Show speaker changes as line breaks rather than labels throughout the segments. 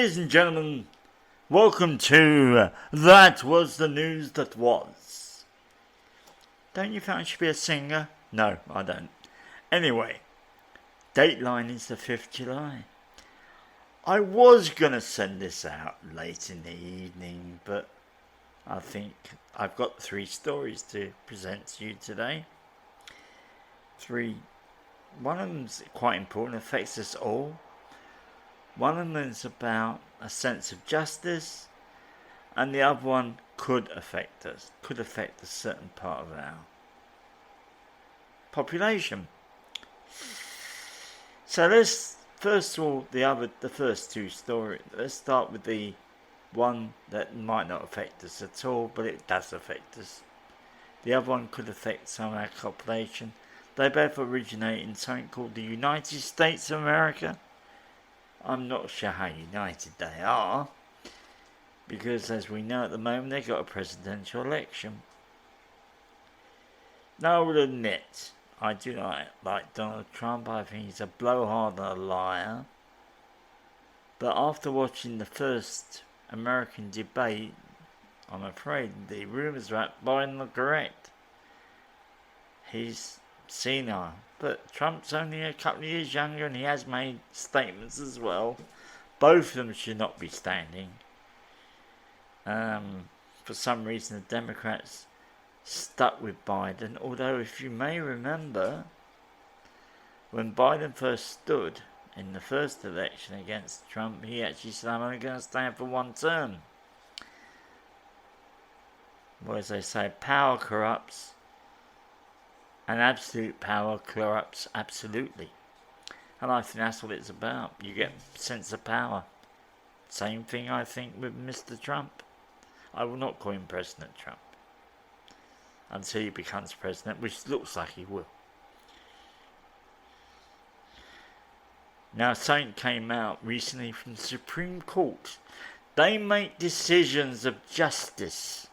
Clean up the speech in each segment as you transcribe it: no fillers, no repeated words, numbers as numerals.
Ladies and gentlemen, welcome to That Was the News That Was. Don't you think I should be a singer? No, I don't. Anyway, Dateline is the 5th July. I was going to send this out late in the evening, but I think I've got 3 stories to present to you today. 3. One of them's quite important, affects us all. One of them is about a sense of justice, and the other one could affect us, could affect a certain part of our population. So let's first of all the first 2 stories. Let's start with the one that might not affect us at all, but it does affect us. The other one could affect some of our population. They both originate in something called the United States of America. I'm not sure how united they are, because as we know at the moment, they've got a presidential election. Now I will admit, I do not like Donald Trump. I think he's a blowhard and a liar. But after watching the first American debate, I'm afraid the rumours about Biden are correct. He's senile. But Trump's only a couple of years younger, and he has made statements as well. Both of them should not be standing. For some reason, the Democrats stuck with Biden. Although, if you may remember, when Biden first stood in the first election against Trump, he actually said, "I'm only going to stand for 1 term." Well, as they say, power corrupts. And absolute power corrupts absolutely. And I think that's what it's about. You get a sense of power. Same thing, I think, with Mr. Trump. I will not call him President Trump until he becomes president, which looks like he will. Now, something came out recently from the Supreme Court. They make decisions of justice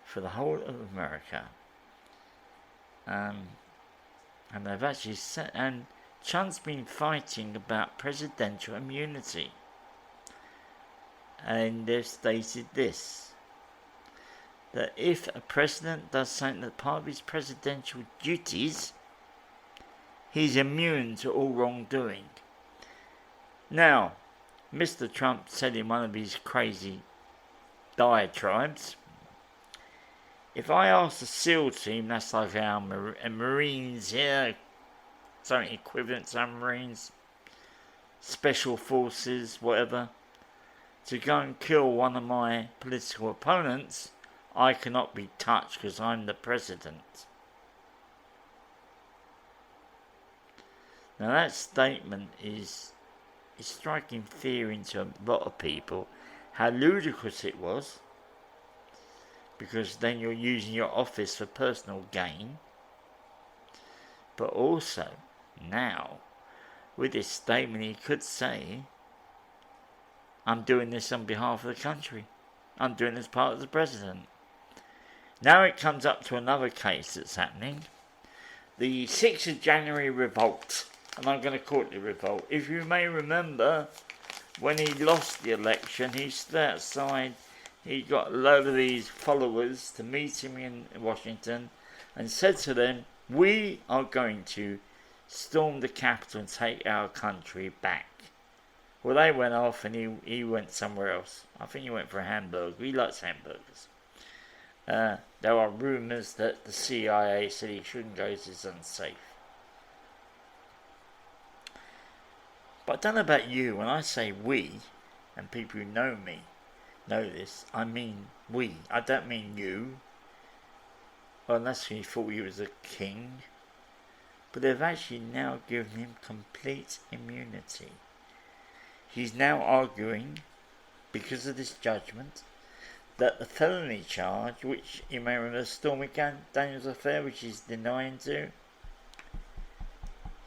for the whole of America. And they've actually said, and Trump's been fighting about presidential immunity. And they've stated this, that if a president does something that's part of his presidential duties, he's immune to all wrongdoing. Now, Mr. Trump said in one of his crazy diatribes, if I ask the SEAL team, that's like our Marines here, something equivalent to our Marines, Special Forces, whatever, to go and kill one of my political opponents, I cannot be touched because I'm the president. Now that statement is striking fear into a lot of people, how ludicrous it was, because then you're using your office for personal gain. But also, now, with this statement, he could say, I'm doing this on behalf of the country. I'm doing this part of the president. Now it comes up to another case that's happening. The 6th of January revolt. And I'm going to call it the revolt. If you may remember, when he lost the election, he stood outside. He got a load of these followers to meet him in Washington and said to them, we are going to storm the Capitol and take our country back. Well, they went off and he went somewhere else. I think he went for a hamburger. He likes hamburgers. There are rumours that the CIA said he shouldn't go because it's unsafe. But I don't know about you. When I say we, and people who know me, know this, I mean we. I don't mean you. Well, unless you thought he was a king. But they've actually now given him complete immunity. He's now arguing, because of this judgment, that the felony charge, which you may remember, Stormy Daniels affair, which he's denying to,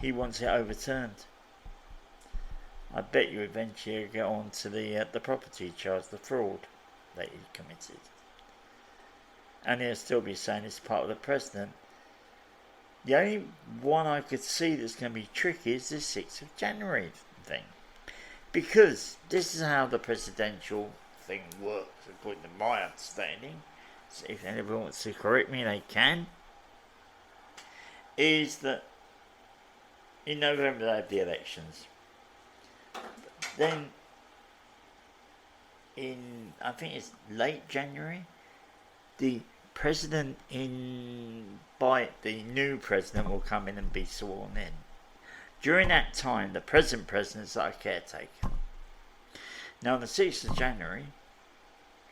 he wants it overturned. I bet you eventually he'll get on to the property charge, the fraud that he committed. And he'll still be saying it's part of the president. The only one I could see that's going to be tricky is the 6th of January thing. Because this is how the presidential thing works, according to my understanding. So if anyone wants to correct me, they can. Is that in November they have the elections. Then in, I think it's late January, the new president will come in and be sworn in. During that time, the present president is like a caretaker. Now, on the 6th of January,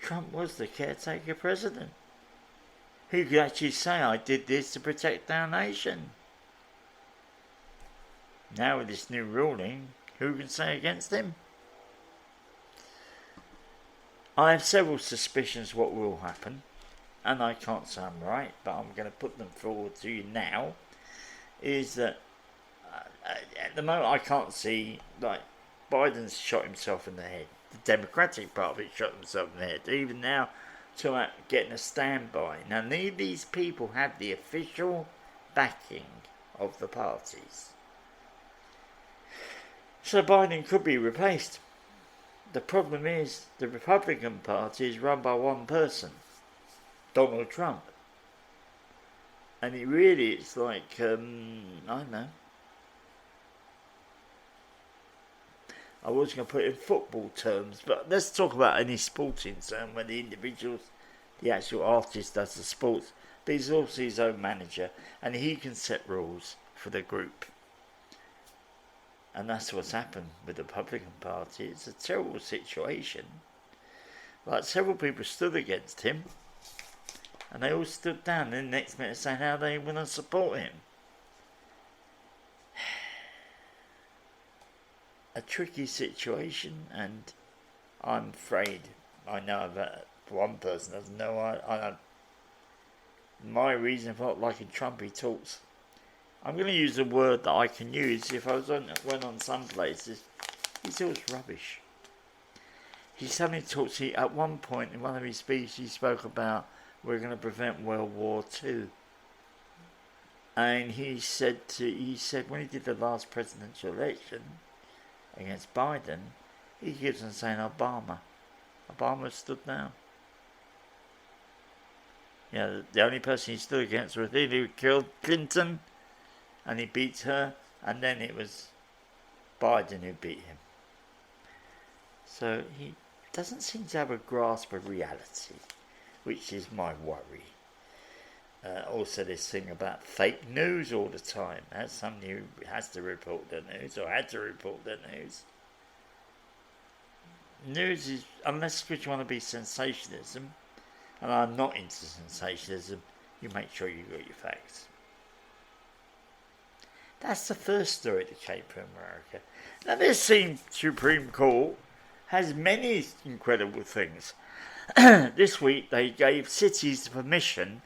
Trump was the caretaker president. He could actually say, I did this to protect our nation. Now, with this new ruling, who can say against him? I have several suspicions what will happen, and I can't say I'm right, but I'm going to put them forward to you now. Is that at the moment I can't see, like, Biden's shot himself in the head. The Democratic Party shot himself in the head. Even now, to getting a standby. Now, neither of these people have the official backing of the parties. So Biden could be replaced. The problem is the Republican Party is run by one person, Donald Trump. And it's like, I don't know. I was going to put it in football terms, but let's talk about any sporting term where the individuals, the actual artist does the sports, but he's also his own manager and he can set rules for the group. And that's what's happened with the Republican Party. It's a terrible situation. Like, several people stood against him and they all stood down, and then the next minute saying how they want to support him. A tricky situation, and I'm afraid I know that one person doesn't know. I don't. My reason for not liking Trump, he talks. I'm going to use a word that I can use if I went on some places. He talks rubbish. He suddenly talks. At one point in one of his speeches, he spoke about we're going to prevent World War II. And he said when he did the last presidential election against Biden, he keeps on saying Obama. Obama stood down. Yeah, the only person he stood against was he who killed Clinton, and he beat her, and then it was Biden who beat him. So he doesn't seem to have a grasp of reality, which is my worry. Also this thing about fake news all the time. As somebody who has to report the news, or had to report the news. News is, unless you want to be sensationalism, and I'm not into sensationalism, you make sure you got your facts. That's the first story that came from America. Now this Supreme Court has many incredible things. This week they gave cities permission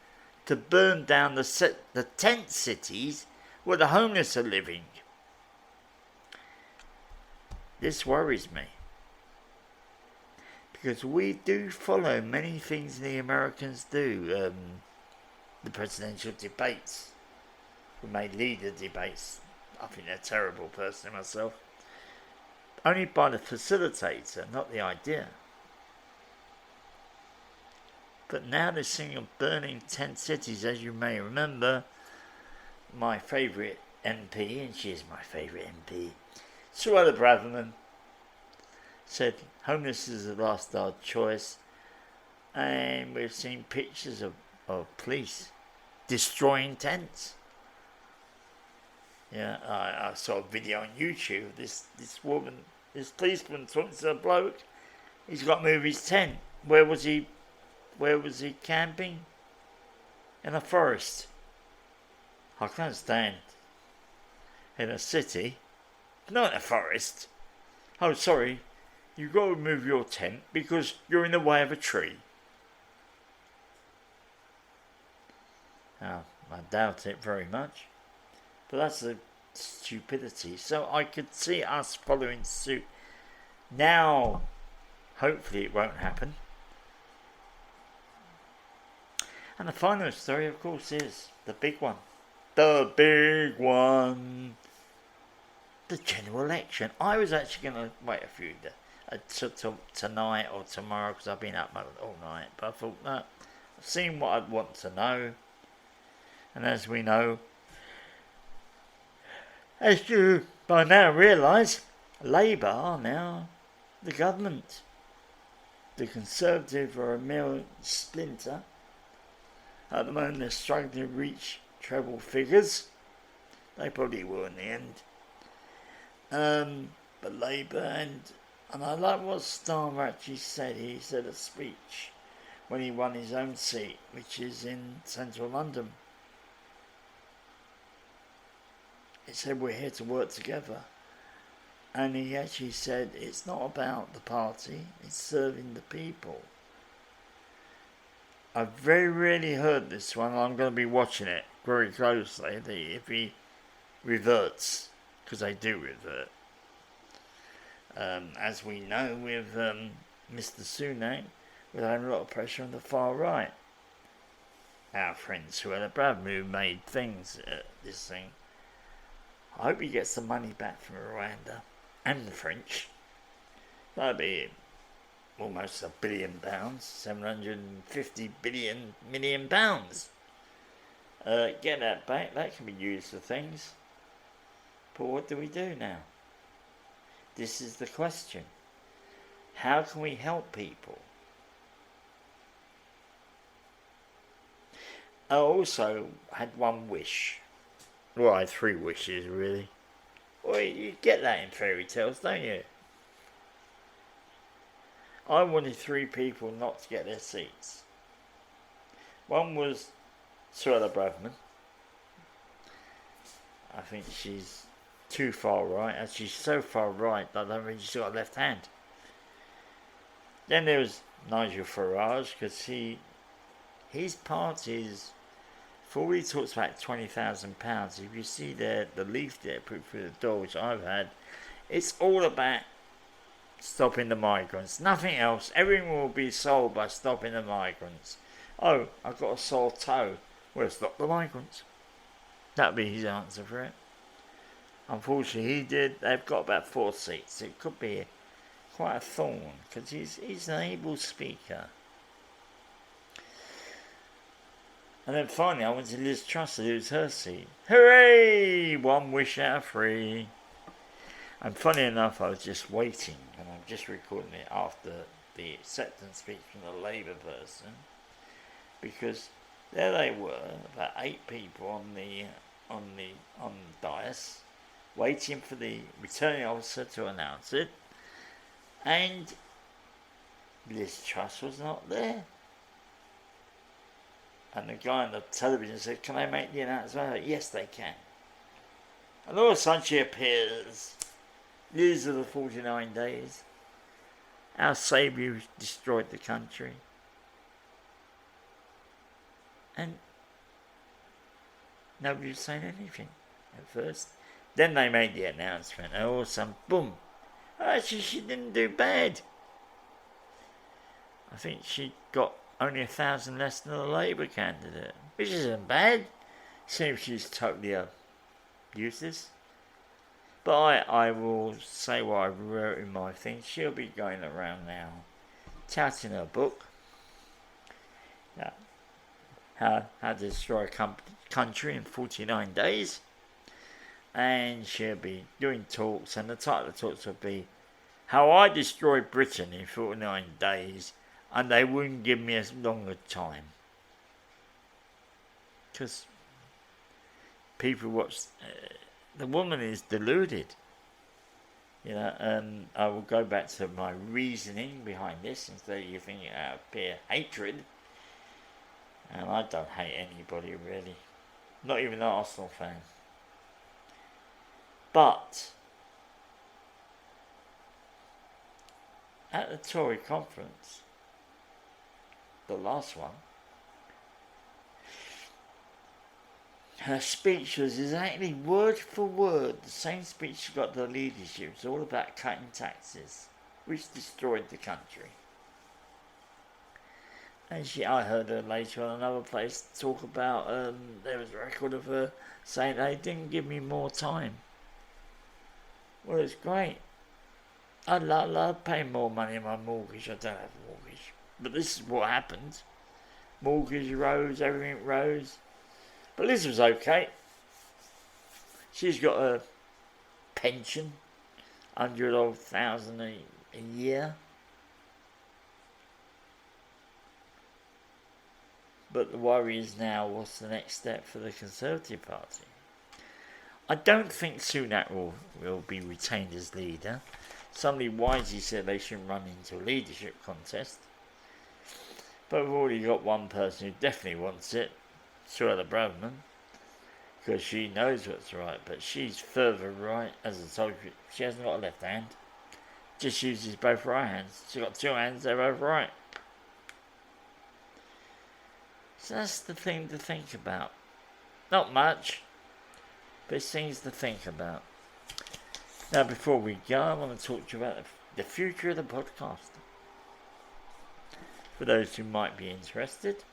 to burn down the tent cities where the homeless are living. This worries me. Because we do follow many things the Americans do. The presidential debates. We may lead the debates. I think they're terrible personally myself. Only by the facilitator, not the idea. But now they're singing of burning 10 cities. As you may remember, my favourite MP, and she is my favourite MP, Suella Braverman, said homeless is the last our choice. And we've seen pictures of police destroying tents. Yeah, I saw a video on YouTube. This policeman talking to a bloke. He's got to move his tent. Where was he camping? In a forest. I can't stand in a city, not in a forest. Oh, sorry, you've got to move your tent because you're in the way of a tree. Oh, I doubt it very much. But that's the stupidity. So I could see us following suit. Now, hopefully it won't happen. And the final story, of course, is the big one. The big one. the general election. I was actually going to wait a few days, tonight or tomorrow, because I've been up all night. But I thought, no, I've seen what I'd want to know. And as we know, as you by now realise, Labour are now the government. The Conservative are a mere splinter. At the moment they're struggling to reach treble figures. They probably will in the end. But Labour, and I like what Starmer actually said. He said a speech when he won his own seat, which is in central London. He said we're here to work together. And he actually said it's not about the party, it's serving the people. I've very rarely heard this one. I'm going to be watching it very closely if he reverts, because they do revert. As we know with Mr. Sunak, we're having a lot of pressure on the far right. Our friend Suella Bradman, who made things this thing. I hope he gets the money back from Rwanda and the French. That'd be almost £1 billion, 750 million pounds. Get that back. That can be used for things. But what do we do now? This is the question. How can we help people? I also had one wish. Well, I had 3 wishes, really. Well, you get that in fairy tales, don't you? I wanted 3 people not to get their seats. One was Suella Braverman. I think she's too far right, and she's so far right that I don't think she's got a left hand. Then there was Nigel Farage, because his party is, for all he talks about £20,000, if you see the leaflet put through the door, which I've had, it's all about stopping the migrants. Nothing else. Everything will be solved by stopping the migrants. Oh, I've got a sore toe. Well, stop the migrants. That'd be his answer for it. Unfortunately, he did. They've got about 4 seats. It could be quite a thorn, because he's an able speaker. And then finally, I went to Liz Truss, it was her seat. Hooray! 1 wish out of 3. And funny enough, I was just waiting, and I'm just recording it after the acceptance speech from the Labour person, because there they were, about 8 people on the dais, waiting for the returning officer to announce it, and Liz Truss was not there. And the guy on the television said, "Can I make the announcement?" I said, "Yes, they can." And all of a sudden she appears. These are the 49 days. Our saviour destroyed the country. And nobody was saying anything at first. Then they made the announcement, and all of a sudden, boom. Actually, she didn't do bad. I think she got only 1,000 less than the Labour candidate, which isn't bad. Seems she's totally useless. But I will say what I wrote in my thing. She'll be going around now, touting her book. How to destroy a country in 49 days. And she'll be doing talks, and the title of the talks will be "How I Destroyed Britain in 49 Days, and They Wouldn't Give Me a Longer Time." Because people watch... the woman is deluded. I will go back to my reasoning behind this, instead of you thinking out of pure hatred. And I don't hate anybody, really. Not even an Arsenal fan. But at the Tory conference, the last one, her speech was exactly word for word the same speech she got to the leadership. It was all about cutting taxes, which destroyed the country. And I heard her later on another place talk about, there was a record of her saying they didn't give me more time. Well, it's great. I love paying more money on my mortgage. I don't have a mortgage. But this is what happened. Mortgage rose, everything rose. But Liz was okay. She's got a pension, 100,000 a year. But the worry is now, what's the next step for the Conservative Party? I don't think Sunak will be retained as leader. Somebody wisely said they shouldn't run into a leadership contest. But we've already got one person who definitely wants it, Suella Braverman, because she knows what's right, but she's further right, as I told you. She hasn't got a left hand, just uses both right hands. She's got two hands, they're both right. So that's the thing to think about. Not much, but it's things to think about. Now, before we go, I want to talk to you about the future of the podcast. For those who might be interested,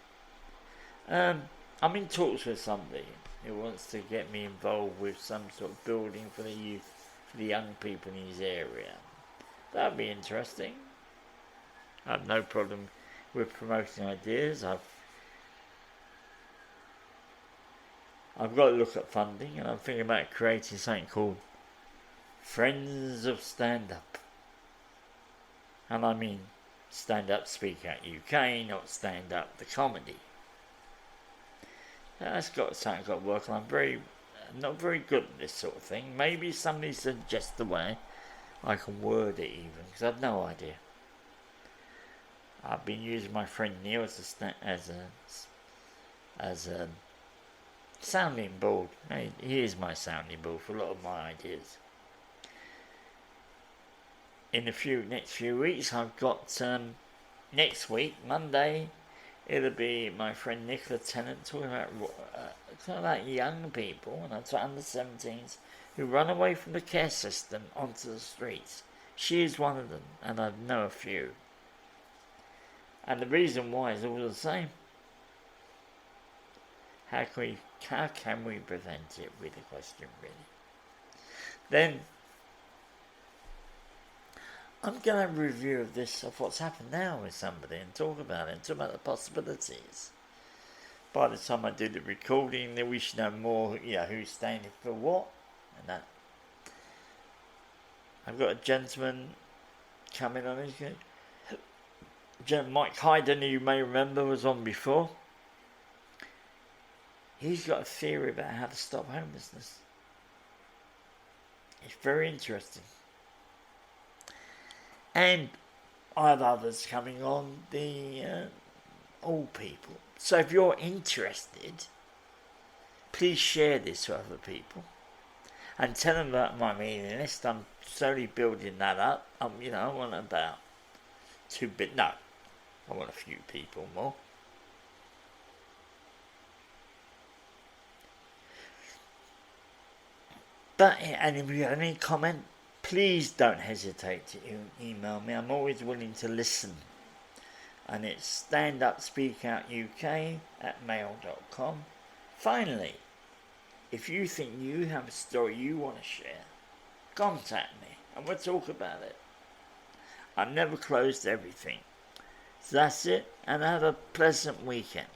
I'm in talks with somebody who wants to get me involved with some sort of building for the youth, for the young people in his area. That'd be interesting. I have no problem with promoting ideas. I've got to look at funding, and I'm thinking about creating something called Friends of Stand Up. And I mean Stand Up Speak Out UK, not Stand Up the comedy. That's got something I've got to work on. I'm not very good at this sort of thing. Maybe somebody suggests the way I can word it even, because I've no idea. I've been using my friend Neil as a sounding board. He is my sounding board for a lot of my ideas. In the next few weeks, I've got next week, Monday, it'll be my friend Nicola Tennant talking about young people, and that's under 17s, who run away from the care system onto the streets. She is one of them, and I know a few. And the reason why is all the same. How can we prevent it, with the question, really? Then I'm going to have a review of what's happened now with somebody and talk about it, and talk about the possibilities. By the time I do the recording, then we should know more, who's standing for what, and that. I've got a gentleman coming on. Mike Hayden, who you may remember, was on before. He's got a theory about how to stop homelessness. It's very interesting. And I have others coming on, the old people. So if you're interested, please share this with other people. And tell them about my mailing list. I'm slowly building that up. I want about I want a few people more. And if you have any comment, please don't hesitate to email me. I'm always willing to listen. And it's standupspeakoutuk@mail.com. Finally, if you think you have a story you want to share, contact me and we'll talk about it. I'm never closed to everything. So that's it, and have a pleasant weekend.